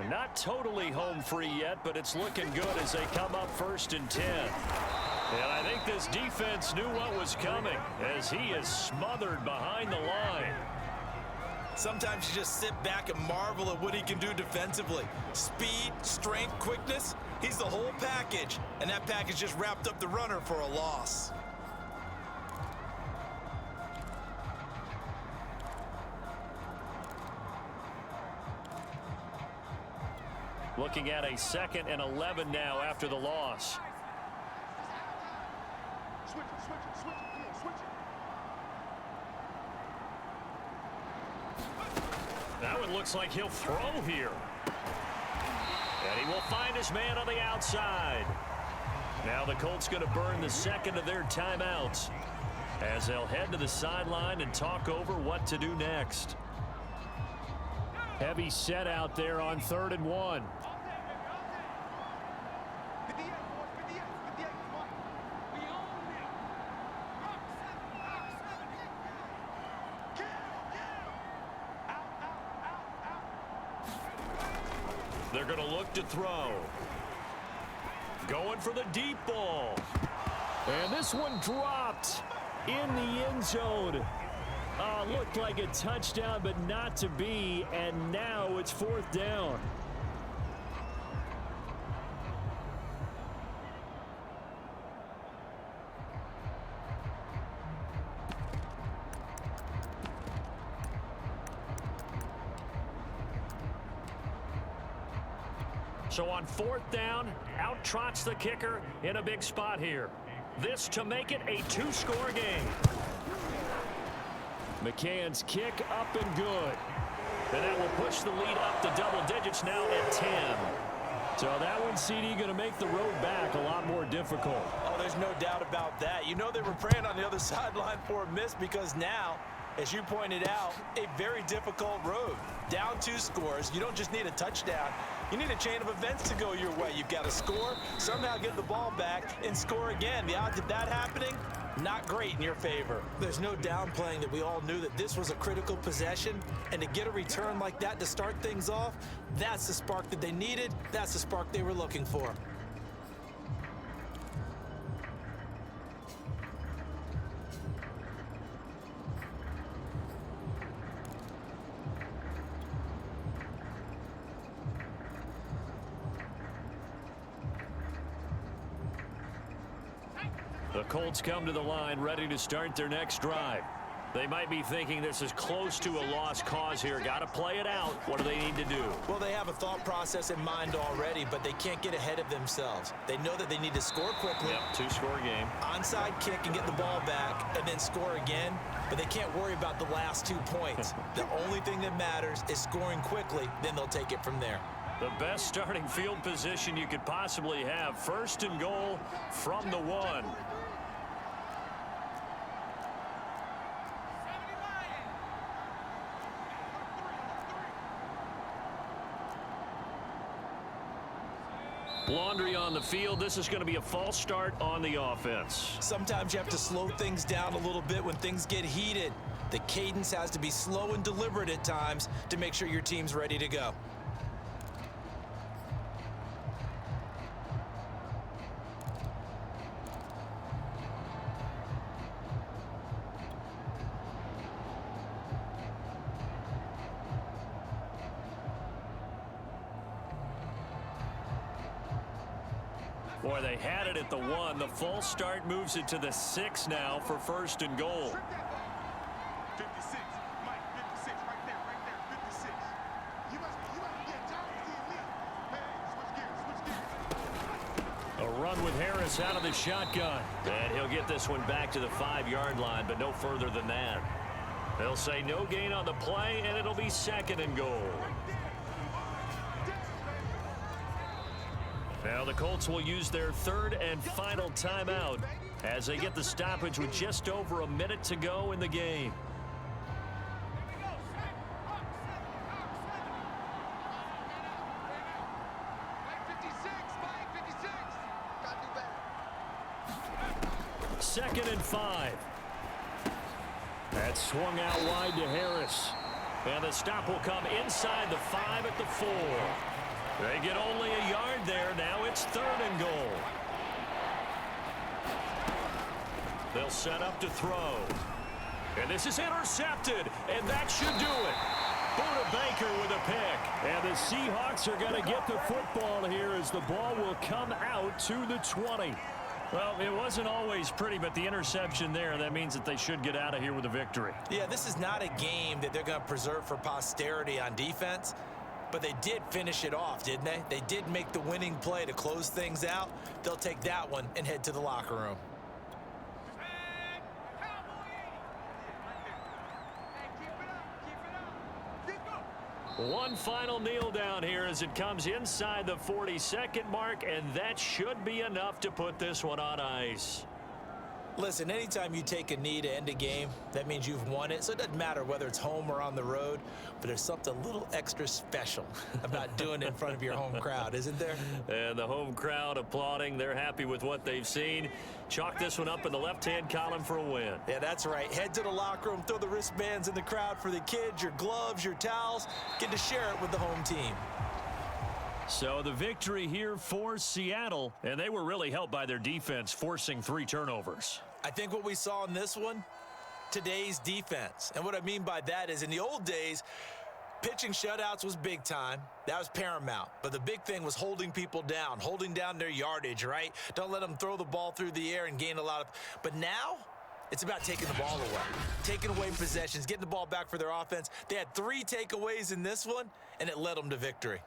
Not totally home free yet, but it's looking good as they come up 1st and 10. And I think this defense knew what was coming as he is smothered behind the line. Sometimes you just sit back and marvel at what he can do defensively. Speed, strength, quickness, he's the whole package. And that package just wrapped up the runner for a loss. Looking at a 2nd and 11 now after the loss. Switch it, switch it, switch it. Come on, switch it. That one looks like he'll throw here. And he will find his man on the outside. Now the Colts going to burn the 2nd of their timeouts as they'll head to the sideline and talk over what to do next. Heavy set out there on 3rd and 1. 58, boys, 58, 58, come on. We own them. Kill. Out. They're going to look to throw. Going for the deep ball. And this one dropped in the end zone. Looked like a touchdown, but not to be. And now it's 4th down. So on 4th down, out trots the kicker in a big spot here. This to make it a 2-score game. McCann's kick up and good. And that will push the lead up to double digits now at 10. So that one, CD, going to make the road back a lot more difficult. Oh, there's no doubt about that. You know they were praying on the other sideline for a miss because now, as you pointed out, a very difficult road. Down 2 scores. You don't just need a touchdown. You need a chain of events to go your way. You've got to score, somehow get the ball back, and score again. The odds of that happening, not great in your favor. There's no downplaying that we all knew that this was a critical possession, and to get a return like that to start things off, that's the spark that they needed. That's the spark they were looking for. The Colts come to the line ready to start their next drive. They might be thinking this is close to a lost cause here. Got to play it out. What do they need to do? Well, they have a thought process in mind already, but they can't get ahead of themselves. They know that they need to score quickly. Yep, 2-score game. Onside kick and get the ball back and then score again, but they can't worry about the last 2 points. The only thing that matters is scoring quickly, then they'll take it from there. The best starting field position you could possibly have. 1st and goal from the 1. Laundry on the field. This is going to be a false start on the offense. Sometimes you have to slow things down a little bit when things get heated. The cadence has to be slow and deliberate at times to make sure your team's ready to go. Boy, they had it at the 1. The false start moves it to the 6 now for 1st and goal. 56, Mike, 56, right there, 56. You must get Jones to the elite. Hey, switch gears. A run with Harris out of the shotgun. And he'll get this one back to the 5-yard line, but no further than that. They'll say no gain on the play, and it'll be 2nd and goal. Now the Colts will use their 3rd and final timeout as they get the stoppage with just over a minute to go in the game. 2nd and 5. That's swung out wide to Harris. And the stop will come inside the 5 at the 4. They get only a yard there. Now it's 3rd and goal. They'll set up to throw. And this is intercepted. And that should do it. Buda Baker with a pick. And the Seahawks are going to get the football here as the ball will come out to the 20. Well, it wasn't always pretty, but the interception there, that means that they should get out of here with a victory. Yeah, this is not a game that they're going to preserve for posterity on defense, but they did finish it off, didn't they? They did make the winning play to close things out. They'll take that one and head to the locker room. One final kneel down here as it comes inside the 42nd mark, and that should be enough to put this one on ice. Listen, anytime you take a knee to end a game, that means you've won it. So it doesn't matter whether it's home or on the road, but there's something a little extra special about doing it in front of your home crowd, isn't there? And the home crowd applauding. They're happy with what they've seen. Chalk this one up in the left-hand column for a win. Yeah, that's right. Head to the locker room, throw the wristbands in the crowd for the kids, your gloves, your towels. Get to share it with the home team. So the victory here for Seattle, and they were really helped by their defense, forcing 3 turnovers. I think what we saw in this one, today's defense. And what I mean by that is in the old days, pitching shutouts was big time. That was paramount. But the big thing was holding people down, holding down their yardage, right? Don't let them throw the ball through the air and gain a lot of... But now, it's about taking the ball away, taking away possessions, getting the ball back for their offense. They had 3 takeaways in this one, and it led them to victory.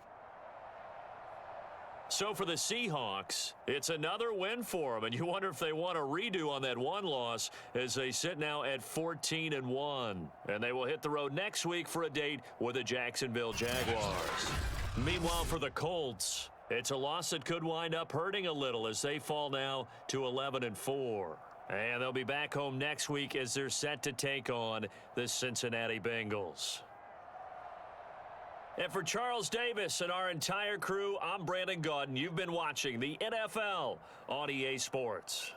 So for the Seahawks, it's another win for them, and you wonder if they want a redo on that one loss as they sit now at 14-1. And they will hit the road next week for a date with the Jacksonville Jaguars. Meanwhile, for the Colts, it's a loss that could wind up hurting a little as they fall now to 11-4. And they'll be back home next week as they're set to take on the Cincinnati Bengals. And for Charles Davis and our entire crew, I'm Brandon Gaudin. You've been watching the NFL on EA Sports.